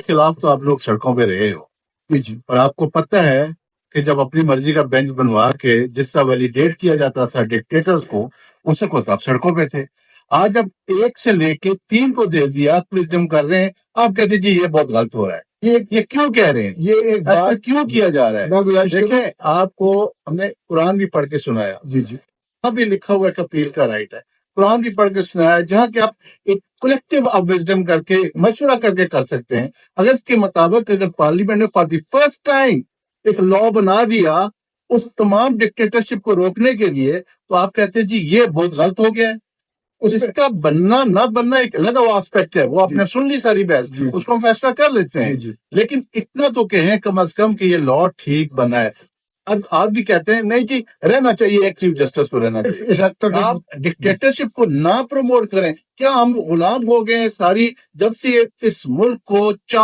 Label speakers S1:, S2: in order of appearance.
S1: خلاف تو آپ لوگ سڑکوں پہ رہے ہو،
S2: جی
S1: اور آپ کو پتہ ہے کہ جب اپنی مرضی کا بینچ بنوا کے جس طرح ویلیڈیٹ کیا جاتا تھا ڈکٹیٹرز کو، اس سے آپ سڑکوں پہ تھے. آج جب 1 سے لے کے 3 کو دے دیا wisdom کر رہے ہیں، آپ کہتے ہیں جی یہ بہت غلط ہو رہا ہے. یہ کیوں کہہ رہے ہیں؟
S2: یہ ایک
S1: ایسا
S2: بات
S1: کیوں کیا جا رہا
S2: میں
S1: ہے؟
S2: گزارش کروں
S1: دیکھیں، آپ کو ہم نے قرآن بھی پڑھ کے سنایا،
S2: جی جی
S1: اب یہ لکھا ہوا ایک اپیل کا رائٹ ہے. قرآن بھی پڑھ کے سنایا جہاں کہ آپ ایک کلیکٹیو آف وزڈم کر کے مشورہ کر کے کر سکتے ہیں. اگر اس کے مطابق اگر پارلیمنٹ نے فار دی فرسٹ ٹائم ایک لا بنا دیا اس تمام ڈکٹیٹرشپ کو روکنے کے لیے، تو آپ کہتے ہیں جی یہ بہت غلط ہو گیا ہے. اس کا بننا نہ بننا ایک الگ آسپیکٹ ہے، وہ آپ نے سن لی ساری بحث،
S2: جی
S1: اس کو ہم فیصلہ کر لیتے ہیں.
S2: جی
S1: لیکن اتنا تو کہیں کم از کم کہ یہ لا ٹھیک بنا ہے. اب آپ بھی کہتے ہیں نہیں جی رہنا چاہیے، ایک چیف جسٹس کو رہنا چاہیے.
S2: اس حد تک
S1: آپ ڈکٹیٹرشپ کو نہ پروموٹ کریں. کیا ہم غلام ہو گئے ہیں ساری جب سے اس ملک کو